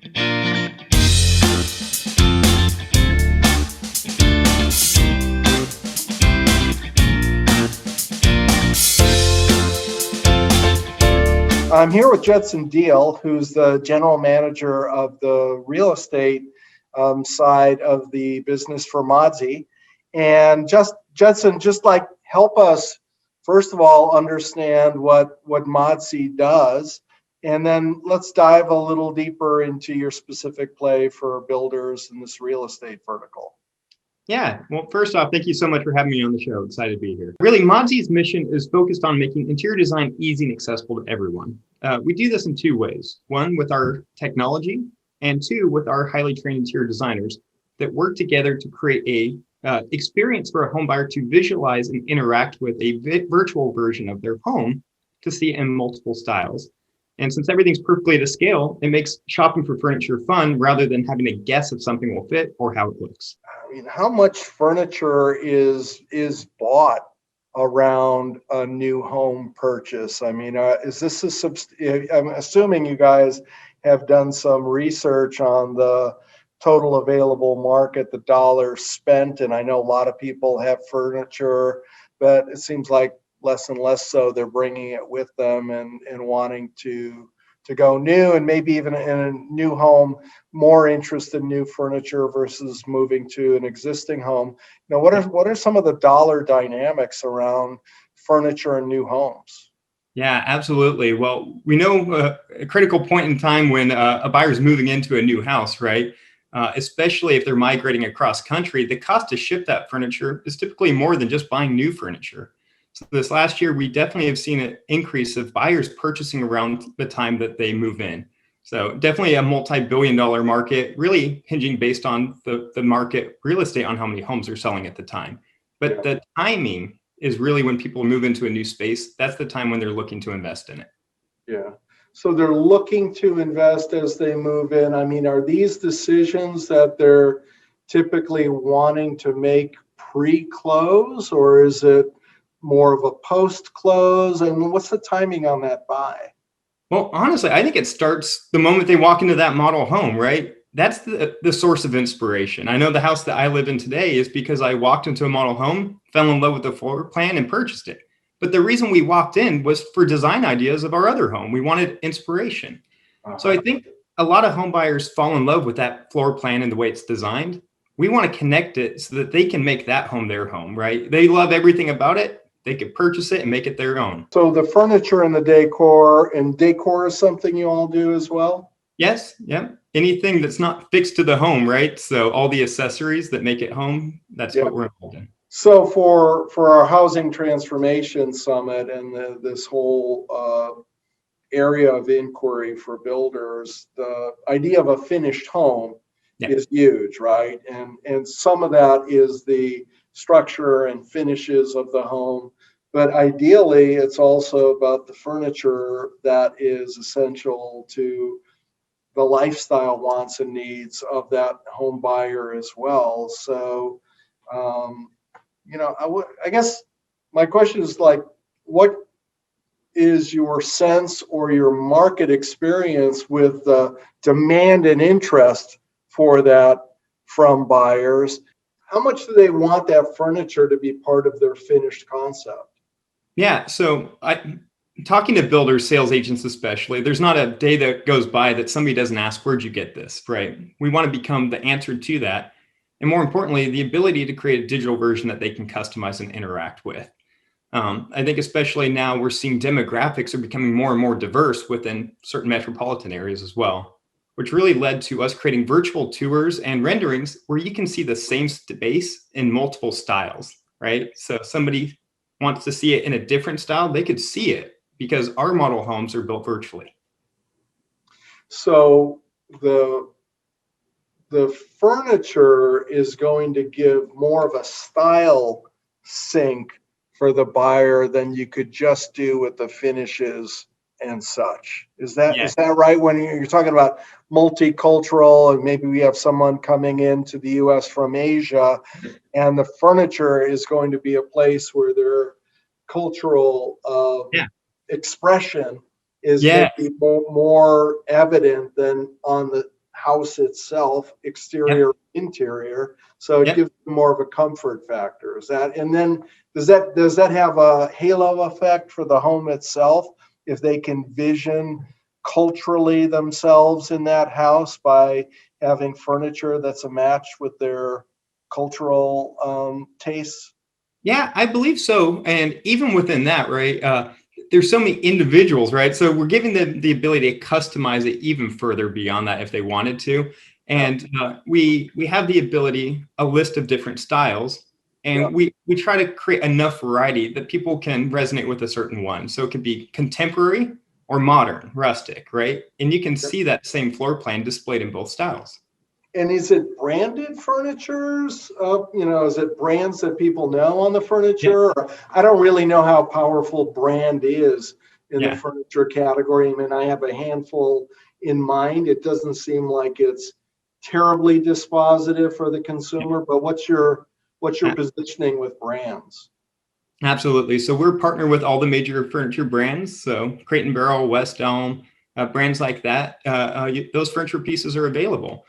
I'm here with Judson Diehl, who's the general manager of the real estate side of the business for Modsy. And Judson, just like help us, first of all, understand what Modsy does. And then let's dive a little deeper into your specific play for builders in this real estate vertical. Yeah, well, first off, thank you so much for having me on the show. Excited to be here. Really, Modsy's mission is focused on making interior design easy and accessible to everyone. We do this in two ways. One, with our technology, and two, with our highly trained interior designers that work together to create a experience for a home buyer to visualize and interact with a virtual version of their home to see it in multiple styles. And since everything's perfectly to scale, it makes shopping for furniture fun rather than having to guess if something will fit or how it looks. I mean, how much furniture is bought around a new home purchase? I mean, is this I'm assuming you guys have done some research on the total available market, the dollars spent, and I know a lot of people have furniture, but it seems like less and less so they're bringing it with them and wanting to go new, and maybe even in a new home, more interest in new furniture versus moving to an existing home. You know, what are some of the dollar dynamics around furniture in new homes? Yeah, absolutely. Well, we know a critical point in time when a buyer is moving into a new house, right? Especially if they're migrating across country, the cost to ship that furniture is typically more than just buying new furniture. So this last year, we definitely have seen an increase of buyers purchasing around the time that they move in. So definitely a multi-billion-dollar market, really hinging based on the market real estate on how many homes are selling at the time. But the timing is really when people move into a new space. That's the time when they're looking to invest in it. Yeah. So they're looking to invest as they move in. I mean, are these decisions that they're typically wanting to make pre-close, or is it more of a post-close? I mean, what's the timing on that buy? Well, honestly, I think it starts the moment they walk into that model home, right? That's the source of inspiration. I know the house that I live in today is because I walked into a model home, fell in love with the floor plan, and purchased it. But the reason we walked in was for design ideas of our other home. We wanted inspiration. So I think a lot of home buyers fall in love with that floor plan and the way it's designed. We want to connect it so that they can make that home their home, right? They love everything about it. They could purchase it and make it their own. So the furniture and the decor is something you all do as well? Yes. Yeah. Anything that's not fixed to the home, right? So all the accessories that make it home, that's what we're involved in. So for our housing transformation summit and this whole area of inquiry for builders, the idea of a finished home is huge, right? And some of that is the structure and finishes of the home, but ideally it's also about the furniture that is essential to the lifestyle wants and needs of that home buyer as well. So I guess my question is, like, what is your sense or your market experience with the demand and interest for that from buyers? How much do they want that furniture to be part of their finished concept? Yeah, so talking to builders, sales agents especially, there's not a day that goes by that somebody doesn't ask, where'd you get this, right? We want to become the answer to that. And more importantly, the ability to create a digital version that they can customize and interact with. I think especially now we're seeing demographics are becoming more and more diverse within certain metropolitan areas as well, which really led to us creating virtual tours and renderings where you can see the same space in multiple styles, right? So if somebody wants to see it in a different style, they could see it because our model homes are built virtually. So the furniture is going to give more of a style sync for the buyer than you could just do with the finishes and such. Is that right? When you're talking about multicultural, and maybe we have someone coming into the U.S. from Asia, and the furniture is going to be a place where their cultural expression is maybe more evident than on the house itself, exterior, interior. So it Yep. gives them more of a comfort factor. Is that, and then does that have a halo effect for the home itself if they can vision culturally themselves in that house by having furniture that's a match with their cultural tastes? Yeah, I believe so. And even within that, right, there's so many individuals, right? So we're giving them the ability to customize it even further beyond that if they wanted to. And we have the ability, a list of different styles, Yeah. and we try to create enough variety that people can resonate with a certain one. So it could be contemporary or modern, rustic, right? And you can see that same floor plan displayed in both styles. And is it branded furnitures? Is it brands that people know on the furniture? Or, I don't really know how powerful brand is in the Yeah. furniture category. I mean, I have a handful in mind. It doesn't seem like it's terribly dispositive for the consumer, but what's your positioning with brands? Absolutely. So we're partnered with all the major furniture brands. So Crate and Barrel, West Elm, brands like that. Those furniture pieces are available,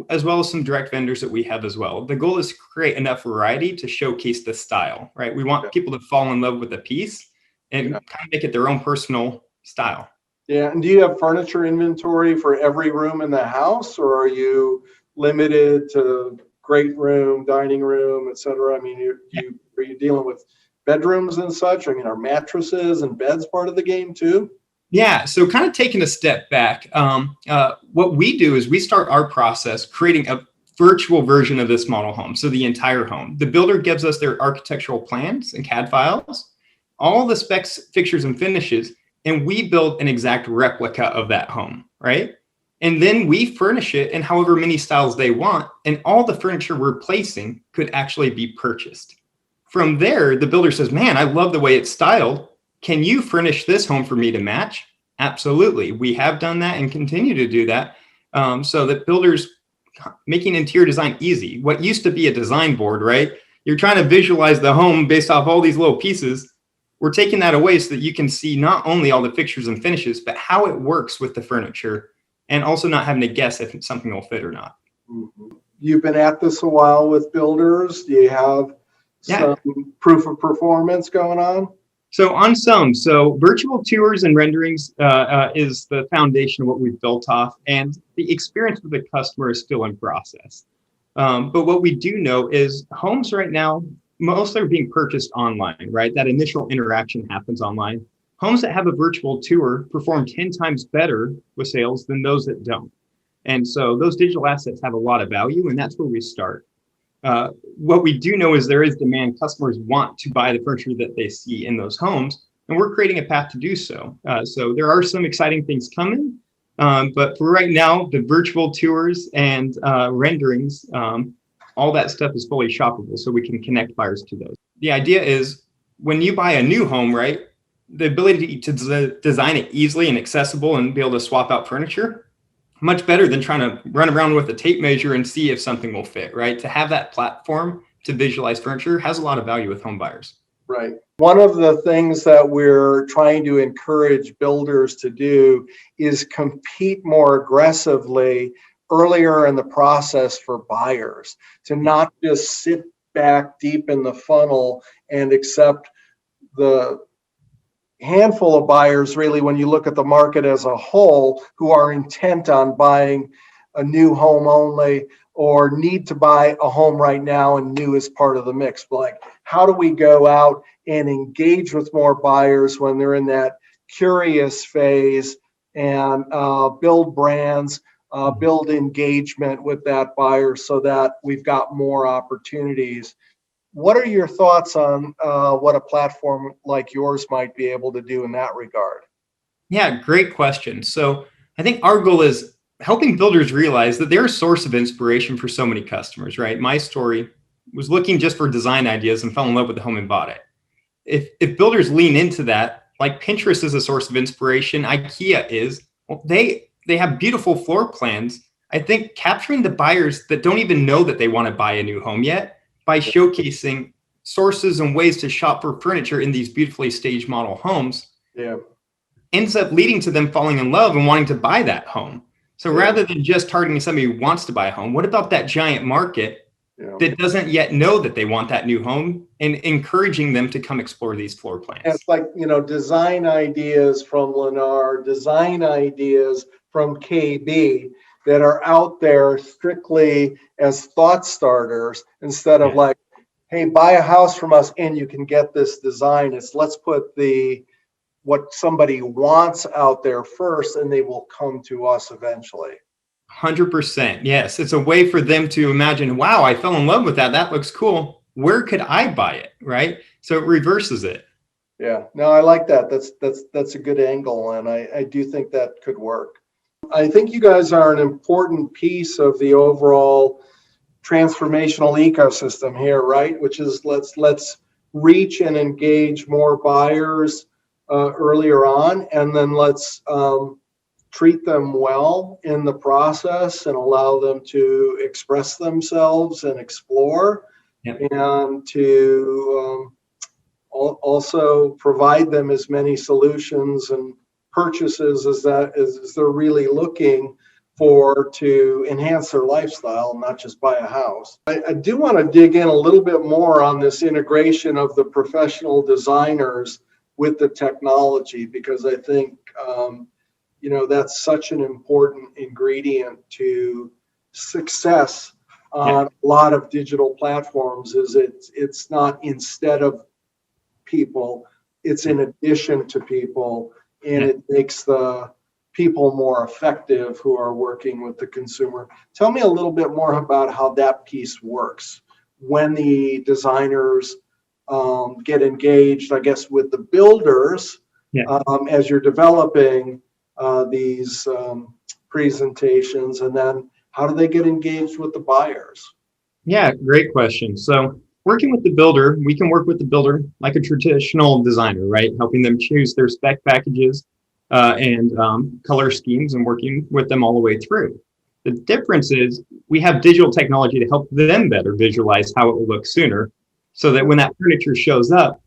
as well as some direct vendors that we have as well. The goal is to create enough variety to showcase the style, right? We want people to fall in love with a piece and kind of make it their own personal style. Yeah, and do you have furniture inventory for every room in the house, or are you limited to great room, dining room, et cetera? I mean, are you dealing with bedrooms and such? I mean, are mattresses and beds part of the game too? Yeah, so kind of taking a step back, what we do is we start our process creating a virtual version of this model home. So the entire home. The builder gives us their architectural plans and CAD files, all the specs, fixtures, and finishes, and we build an exact replica of that home, right? And then we furnish it in however many styles they want, and all the furniture we're placing could actually be purchased. From there, the builder says, man, I love the way it's styled. Can you furnish this home for me to match? Absolutely. We have done that and continue to do that, so that builders making interior design easy. What used to be a design board, right? You're trying to visualize the home based off all these little pieces. We're taking that away so that you can see not only all the fixtures and finishes, but how it works with the furniture, and also not having to guess if something will fit or not. Mm-hmm. You've been at this a while with builders. Do you have some proof of performance going on? So on some, virtual tours and renderings is the foundation of what we've built off, and the experience with the customer is still in process. But what we do know is homes right now, most are being purchased online, right? That initial interaction happens online. Homes that have a virtual tour perform 10 times better with sales than those that don't. And so those digital assets have a lot of value, and that's where we start. What we do know is there is demand. Customers want to buy the furniture that they see in those homes, and we're creating a path to do so. So there are some exciting things coming, but for right now, the virtual tours and renderings, all that stuff is fully shoppable, so we can connect buyers to those. The idea is when you buy a new home, right, the ability to design it easily and accessible and be able to swap out furniture, much better than trying to run around with a tape measure and see if something will fit, right? To have that platform to visualize furniture has a lot of value with home buyers. Right. One of the things that we're trying to encourage builders to do is compete more aggressively earlier in the process for buyers, to not just sit back deep in the funnel and accept the handful of buyers, really, when you look at the market as a whole, who are intent on buying a new home only, or need to buy a home right now and new is part of the mix. But like, how do we go out and engage with more buyers when they're in that curious phase, and build brands, build engagement with that buyer so that we've got more opportunities? What are your thoughts on what a platform like yours might be able to do in that regard? Yeah, great question. So I think our goal is helping builders realize that they're a source of inspiration for so many customers, right? My story was looking just for design ideas and fell in love with the home and bought it. If builders lean into that, like Pinterest is a source of inspiration, IKEA is, well, they have beautiful floor plans. I think capturing the buyers that don't even know that they want to buy a new home yet, by showcasing sources and ways to shop for furniture in these beautifully staged model homes, ends up leading to them falling in love and wanting to buy that home. So rather than just targeting somebody who wants to buy a home, what about that giant market that doesn't yet know that they want that new home, and encouraging them to come explore these floor plans? It's like, design ideas from Lennar, design ideas from KB that are out there strictly as thought starters, instead of like, hey, buy a house from us and you can get this design. It's let's put what somebody wants out there first, and they will come to us eventually. 100%. Yes. It's a way for them to imagine, wow, I fell in love with that. That looks cool. Where could I buy it? Right. So it reverses it. Yeah, no, I like that. That's a good angle. And I do think that could work. I think you guys are an important piece of the overall transformational ecosystem here, right? Which is let's reach and engage more buyers earlier on, and then let's treat them well in the process and allow them to express themselves and explore, and to also provide them as many solutions and purchases as they're really looking for to enhance their lifestyle, not just buy a house. I do want to dig in a little bit more on this integration of the professional designers with the technology, because I think that's such an important ingredient to success on a lot of digital platforms. Is it's not instead of people, it's in addition to people, and it makes the people more effective who are working with the consumer. Tell me a little bit more about how that piece works when the designers get engaged, I guess, with the builders as you're developing these presentations, and then how do they get engaged with the buyers? Yeah, great question. So working with the builder, we can work with the builder like a traditional designer, right? Helping them choose their spec packages and color schemes, and working with them all the way through. The difference is we have digital technology to help them better visualize how it will look sooner, so that when that furniture shows up,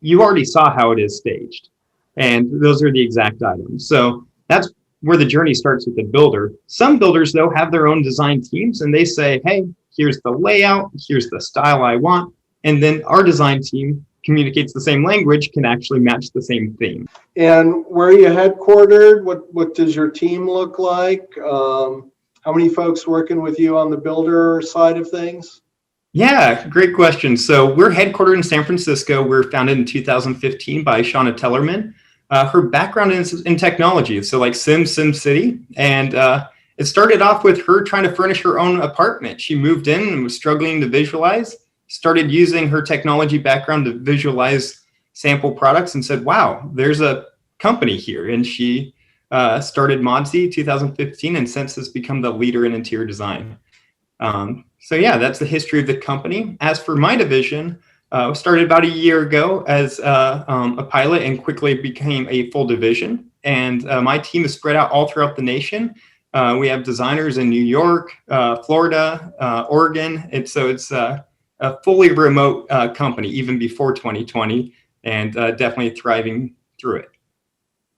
you already saw how it is staged. And those are the exact items. So that's where the journey starts with the builder. Some builders, though, have their own design teams, and they say, hey, here's the layout, here's the style I want. And then our design team communicates the same language, can actually match the same theme. And where are you headquartered? What does your team look like? How many folks working with you on the builder side of things? Yeah, great question. So we're headquartered in San Francisco. We're founded in 2015 by Shauna Tellerman. Her background is in technology, so like SimCity. And it started off with her trying to furnish her own apartment. She moved in and was struggling to visualize, started using her technology background to visualize sample products, and said, wow, there's a company here. And she started Modsy 2015, and since has become the leader in interior design. So yeah, that's the history of the company. As for my division, started about a year ago as a pilot and quickly became a full division. And my team is spread out all throughout the nation. We have designers in New York, Florida, Oregon. It's a fully remote company, even before 2020, and definitely thriving through it.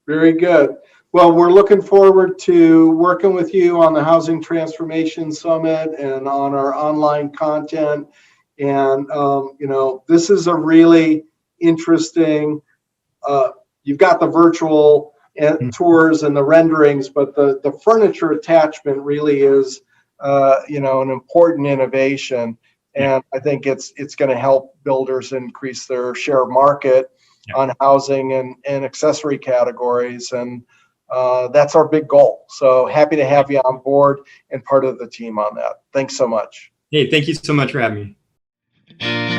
Very good. Well, we're looking forward to working with you on the Housing Transformation Summit and on our online content. And, this is a really interesting, you've got the virtual tours and the renderings, but the furniture attachment really is, an important innovation. And I think it's going to help builders increase their share of market on housing and accessory categories. And that's our big goal. So happy to have you on board and part of the team on that. Thanks so much. Hey, thank you so much for having me.